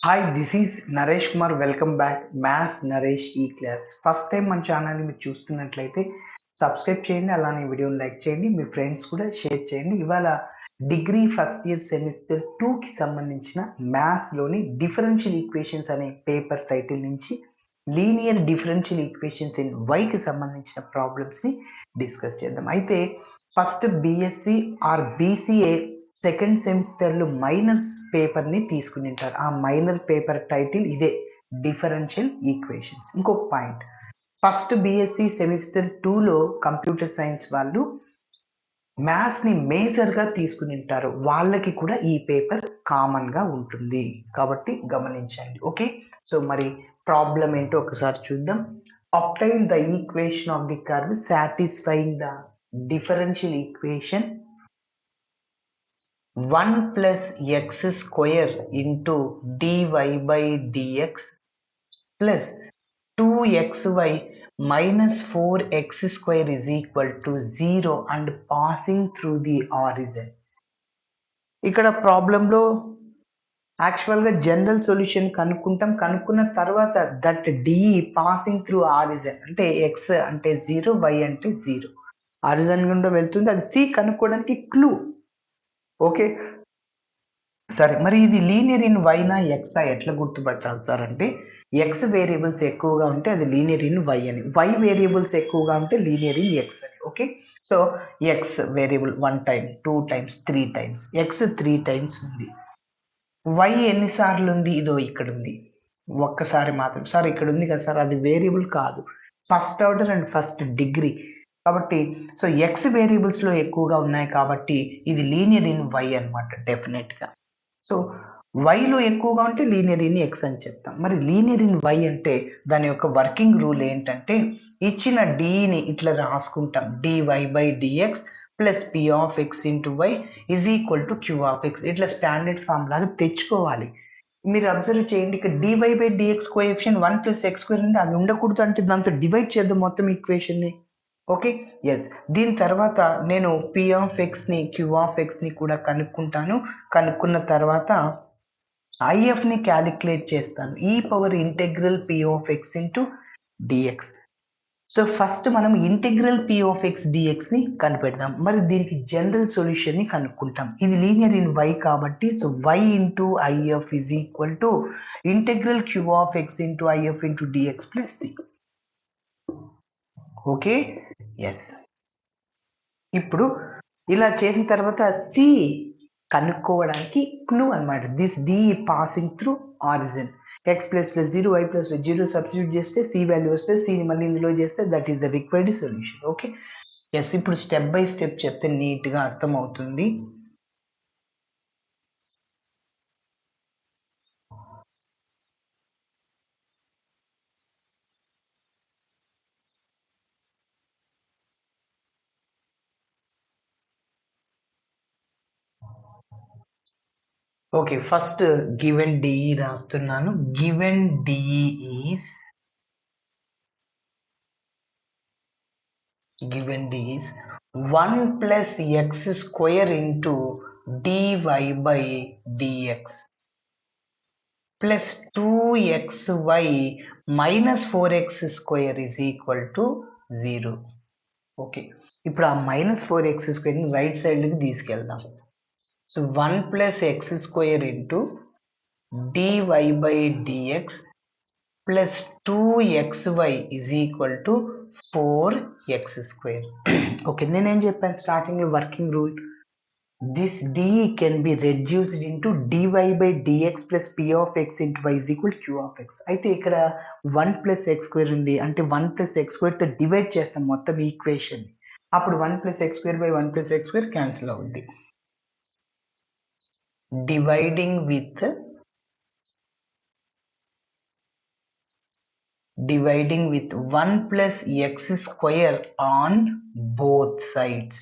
Hi, this is Naresh Kumar. Welcome back. Maths Naresh E-Class. First time మన ఛానల్ని మీరు చూస్తున్నట్లయితే సబ్స్క్రైబ్ చేయండి, అలానే వీడియోని లైక్ చేయండి, మీ ఫ్రెండ్స్ కూడా షేర్ చేయండి. ఇవాళ డిగ్రీ ఫస్ట్ ఇయర్ సెమిస్టర్ 2కి సంబంధించిన మ్యాథ్స్లోని డిఫరెన్షియల్ ఈక్వేషన్స్ అనే పేపర్ టైటిల్ నుంచి లీనియర్ డిఫరెన్షియల్ ఈక్వేషన్స్ ఇన్ వైకి సంబంధించిన ప్రాబ్లమ్స్ని డిస్కస్ చేద్దాం. అయితే first BSc are BCA second సెమిస్టర్లో మైనర్స్ పేపర్ని తీసుకుని ఉంటారు. ఆ మైనర్ పేపర్ టైటిల్ ఇదే, డిఫరెన్షియల్ ఈక్వేషన్స్. ఇంకొక పాయింట్, ఫస్ట్ బీఎస్సీ సెమిస్టర్ 2లో కంప్యూటర్ సైన్స్ వాళ్ళు మ్యాథ్స్ని మేజర్గా తీసుకుని ఉంటారు, వాళ్ళకి కూడా ఈ పేపర్ కామన్గా ఉంటుంది కాబట్టి గమనించండి. ఓకే, సో మరి ప్రాబ్లం ఏంటో ఒకసారి చూద్దాం. obtain the equation of the curve satisfying the differential equation 1 plus x square into dy by dx plus 2xy minus 4x square is equal to 0 and passing through the origin. ఇక్కడ ప్రాబ్లంలో యాక్చువల్గా general solution కనుక్కున్న తర్వాత that D passing through origin అంటే x అంటే 0, why అంటే 0, origin గుండా వెళ్తుంది. అది సి కనుక్కోవడానికి క్లూ. ఓకే సరే, మరి ఇది లీనియర్ ఇన్ వైనా ఎక్సా ఎట్లా గుర్తుపట్టాలి సార్ అంటే, ఎక్స్ వేరియబుల్స్ ఎక్కువగా ఉంటే అది లీనియర్ ఇన్ వై అని, వై వేరియబుల్స్ ఎక్కువగా ఉంటే లీనియర్ ఇన్ ఎక్స్ అని. Okay, so X variable 1 time 2 times 3 times, X 3 times ఉంది. వై ఎన్నిసార్లు ఉంది? ఇదో ఇక్కడ ఉంది, ఒక్కసారి మాత్రం. సార్ ఇక్కడ ఉంది కదా సార్, అది వేరియబుల్ కాదు, first order and first degree కాబట్టి. సో ఎక్స్ వేరియబుల్స్లో ఎక్కువగా ఉన్నాయి కాబట్టి ఇది లీనియర్ ఇన్ వై అనమాట డెఫినెట్గా. సో వైలో ఎక్కువగా ఉంటే లీనియర్ ఇన్ ఎక్స్ అని చెప్తాం. మరి లీనియర్ ఇన్ వై అంటే దాని యొక్క వర్కింగ్ రూల్ ఏంటంటే, ఇచ్చిన డిని ఇట్లా రాసుకుంటాం, dy by dx plus p of x into y is equal to q of x. ఇట్లా స్టాండర్డ్ ఫామ్ లాగా తెచ్చుకోవాలి. మీరు అబ్జర్వ్ చేయండి, ఇక్కడ dy by dx coefficient 1 plus x square ఉంది, అది ఉండకూడదు అంటే దాంతో డివైడ్ చేద్దాం మొత్తం ఈక్వేషన్ని. ఓకే ఎస్, దీని తర్వాత నేను పి ఆఫ్ ఎక్స్ని క్యూ ఆఫ్ ఎక్స్ని కూడా కనుక్కున్న తర్వాత ఐఎఫ్ని క్యాలిక్యులేట్ చేస్తాను, e power integral p of x into dx. So first మనం ఇంటెగ్రల్ పి ఆఫ్ ఎక్స్ డిఎక్స్ని కనిపెడదాం. మరి దీనికి జనరల్ సొల్యూషన్ని కనుక్కుంటాం. ఇది లీనియర్ ఇన్ వై కాబట్టి, so y into IF is equal to integral q of x into IF into dx plus c. Okay yes, ఇప్పుడు ఇలా చేసిన తర్వాత సి కనుక్కోవడానికి క్లూ అనమాట, this D passing through origin. X ప్లస్లో 0, వై ప్లస్లో 0 substitute చేస్తే సి వాల్యూ వస్తే, సిని మళ్ళీ ఇందులో చేస్తే that is the required solution. Okay yes, ఇప్పుడు స్టెప్ బై స్టెప్ చెప్తే నీట్గా అర్థమవుతుంది. ఓకే, ఫస్ట్ గివెన్ డిఈ రాస్తున్నాను. Given DE is given D is 1 plus x square into dy by dx plus 2xy minus 4x square is equal to 0. Okay, ఇప్పుడు ఆ minus 4x స్క్వేర్ని right సైడ్కి తీసుకెళ్దాం. So 1 plus x square into dy by dx plus 2xy is equal to 4x square. Okay, నేనేం చెప్పాను starting working rule, this D can be reduced into dy by dx plus p of x into y is equal q of x. అయితే ఇక్కడ 1 plus x square ఉంది అంటే 1 plus X స్క్వేర్తో divide చేస్తాం మొత్తం equation. అప్పుడు 1 plus x square by 1 plus x square cancel అవుద్ది. Dividing with 1 plus x square on both sides.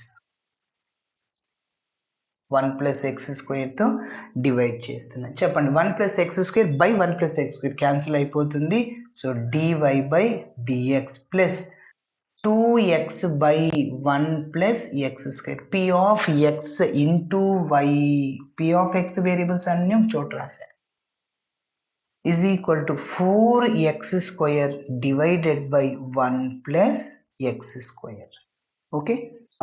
1 plus x square తో divide చేస్తున్నాను. చెప్పండి, 1 plus x square by 1 plus x square cancel అయిపోతుంది. So dy by dx plus 2x by 1 plus x square p of x into y. p of x variables అన్నీ ఒక చోట రాశాను. is equal to 4x square divided by 1 plus x square. Okay,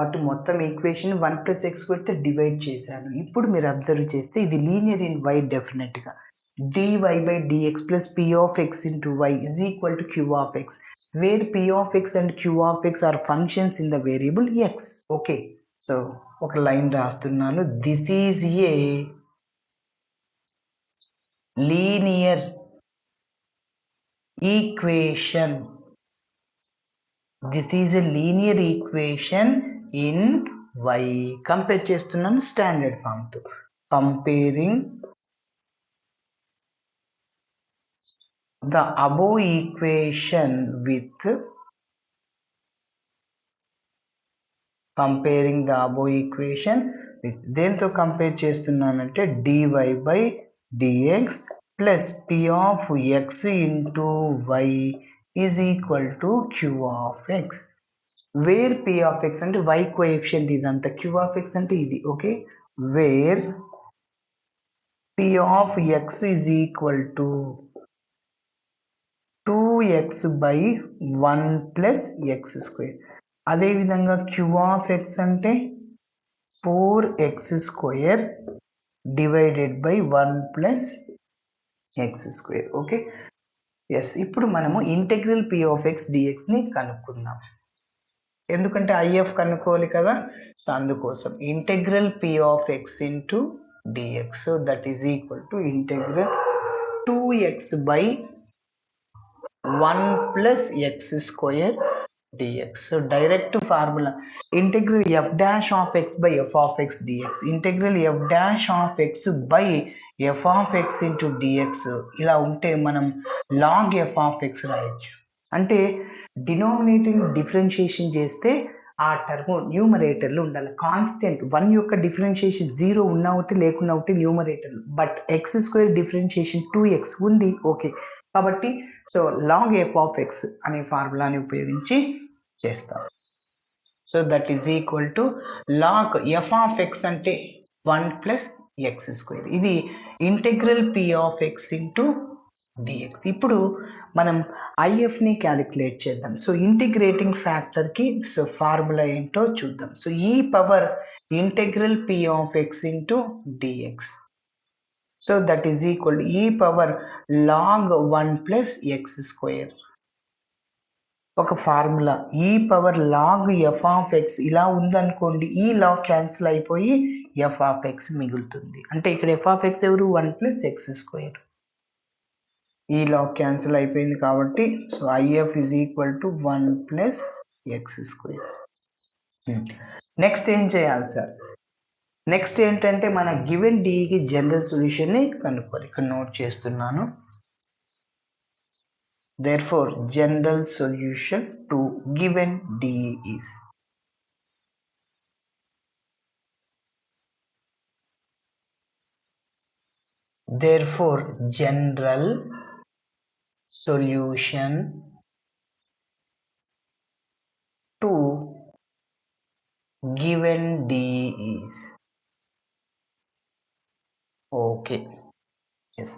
అటు మొత్తం equation 1 plus x పెడితే divide చేశాను. ఇప్పుడు మీరు అబ్జర్వ్ చేస్తే ఇది లీనియర్ ఇన్ y డెఫినెట్గా. dy by dx plus p of x into y is equal to q of x, where p of x and q of x are functions in the variable x. Okay, so ఒక line రాస్తున్నాను. This is a linear equation. This is a linear equation in y. Compare చేస్తున్నాను standard ఫామ్తో. Comparing the above equation with దేంతో compare చేస్తున్నానంటే dy by dx plus p of x into y is equal to q of x, where p of x అంటే y coefficient ఇదంతా, q of x అంటే ఇది. Okay, where p of x is equal to 2x by 1 plus x square. అదేవిధంగా q of x అంటే 4x square divided by 1 plus x square. Okay, yes. ఇప్పుడు మనము integral p of x dxని కనుక్కుందాం. ఎందుకంటే IF కనుక్కోవాలి కదా, సో అందుకోసం ఇంటెగ్రల్ p of x into dx. So that is equal to integral 2x by 1 plus x square dx. So direct formula integral f dash of x by f of x dx, integral f dash of x by f of x into dx. ఇలా ఉంటే మనం log f of x రాయొచ్చు. అంటే denominator differentiation చేస్తే ఆ term న్యూమరేటర్లు ఉండాలి. Constant 1 యొక్క differentiation 0 ఉన్నా ఒకటి లేకున్నా ఒకటి న్యూమరేటర్లు, but x square differentiation 2x ఉంది. ఓకే, కాబట్టి so log f of x అనే ఫార్ములాని ఉపయోగించి చేస్తాం. So that is equal to log f of x అంటే 1 ప్లస్ ఎక్స్ స్క్వేర్. ఇది integral p of x into dx. ఇప్పుడు మనం ఐఎఫ్ని క్యాలిక్యులేట్ చేద్దాం. సో ఇంటిగ్రేటింగ్ ఫ్యాక్టర్కి సో ఫార్ములా ఏంటో చూద్దాం. So e power integral p of x into dx. So that is equal to ఈ power log 1 plus x square. ఒక formula e power log f of x ఇలా ఉందనుకోండి, ఈ log cancel అయిపోయి f of x మిగులుతుంది. అంటే ఇక్కడ f of x ఎవరు 1 ప్లస్ ఎక్స్ స్క్వేర్. ఈ లాగ్ క్యాన్సిల్ అయిపోయింది కాబట్టి so IF is equal to 1 plus x square. Next ఏం చేయాలి సార్? నెక్స్ట్ ఏంటంటే మన గివెన్ డికి జనరల్ సొల్యూషన్ని కనుక్కోవాలి. ఇక్కడ నోట్ చేస్తున్నాను. Therefore general solution to given D is therefore general solution to given D is okay. Yes,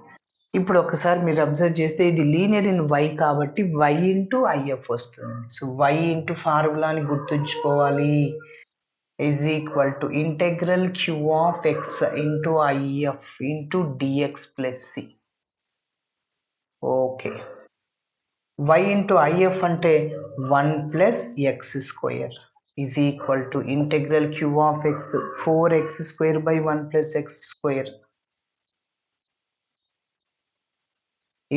ఇప్పుడు ఒకసారి మీరు అబ్జర్వ్ చేస్తే ఇది లీనియర్ ఇన్ y కాబట్టి y ఇంటూ ఐఎఫ్ వస్తుంది. సో y ఇంటూ ఫార్ములాని గుర్తుంచుకోవాలి. Is equal to integral q of x into IF into dx plus c. Okay, y into IF అంటే 1 plus x square is equal to integral q of x 4x square by 1 plus x square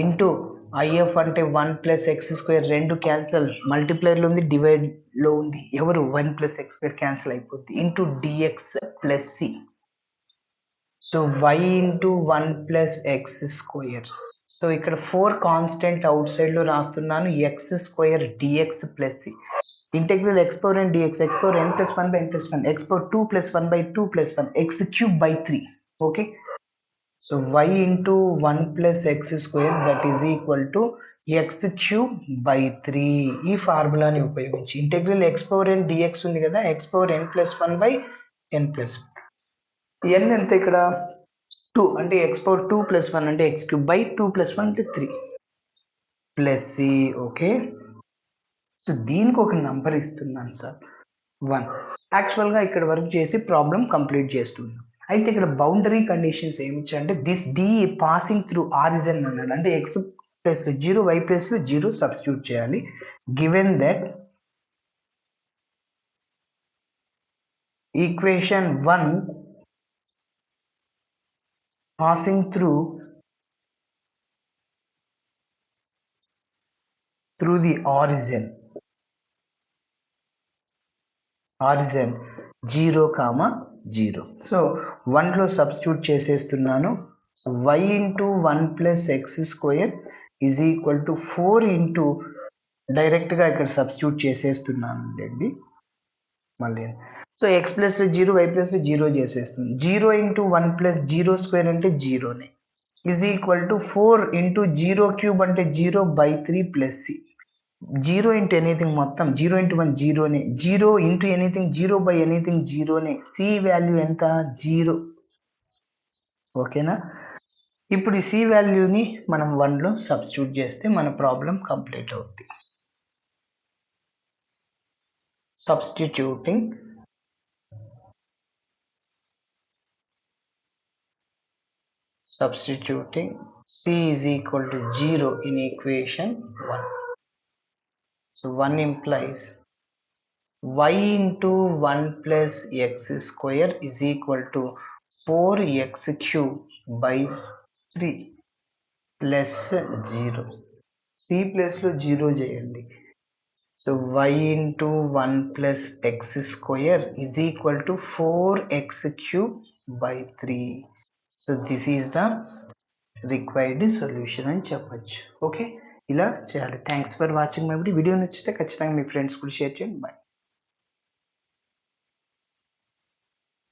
into IF అంటే 1 plus x square. రెండు cancel, మల్టిప్లైర్లో ఉంది, డివైడ్లో ఉంది, ఎవరు 1 plus x square cancel అయిపోద్ది, into dx plus c. So y into 1 plus x square. So ఇక్కడ 4 constant అవుట్ సైడ్లో రాస్తున్నాను, x square dx plus c. Integral x power n dx, x power n plus 1 by n plus 1, x power 2 plus 1 by 2 plus 1, X cube by 3. Okay, so y into 1 plus x square that is equal to x cube by 3. ఈ ఫార్ములాని ఉపయోగించి integral x power n dx ఉంది కదా, x power n plus 1 by n plus 1. n ఎంత ఇక్కడ 2 అంటే x power 2 plus 1 అంటే x cube by 2 plus 1 అంటే 3 plus c. Okay, so దీనికి ఒక నంబర్ ఇస్తున్నాను సార్ 1. యాక్చువల్గా ఇక్కడ వరకు చేసి ప్రాబ్లం కంప్లీట్ చేస్తున్నాం. అయితే ఇక్కడ బౌండరీ కండిషన్స్ ఏమిచ్చాయంటే this D passing through origin అన్నాడు. అంటే ఎక్స్ ప్లేస్లో 0, వై ప్లేస్లో 0 సబ్స్టిట్యూట్ చేయాలి. Given that equation 1 passing through the origin 0, 0. So 1లో సబ్స్టిట్యూట్ చేసేస్తున్నాను. So y into 1 plus x square is equal to 4 into డైరెక్ట్గా ఇక్కడ సబ్స్టిట్యూట్ చేసేస్తున్నాను అండి మళ్ళీ. సో ఎక్స్ ప్లస్లో 0, వై ప్లస్లో 0 చేసేస్తుంది. 0 ఇంటూ 1 ప్లస్ 0 స్క్వేర్ అంటే 0నే is equal to 4 into 0 cube అంటే 0 by 3 plus c. 0 into anything మొత్తం 0 ఇంటూ 1 జీరోనే, 0 ఇంటూ ఎనీథింగ్ 0 బై ఎనీథింగ్ జీరోనే. సి వాల్యూ ఎంత? 0. ఓకేనా? ఇప్పుడు ఈ సి వాల్యూని మనం 1లో సబ్స్టిట్యూట్ చేస్తే మన ప్రాబ్లం కంప్లీట్ అవుతుంది. Substituting C is equal to 0 in equation 1. So 1 implies y into 1 plus x square is equal to 4x cube by 3 plus 0. C plus లో 0 చేయండి. So y into 1 plus x square is equal to 4x cube by 3. So this is the required solution అని చెప్పచ్చు. Okay, ఇలా చేయాలి. Thanks for watching my video. నచ్చితే ఖచ్చితంగా మీ friends కూడా share చేయండి. బాయ్.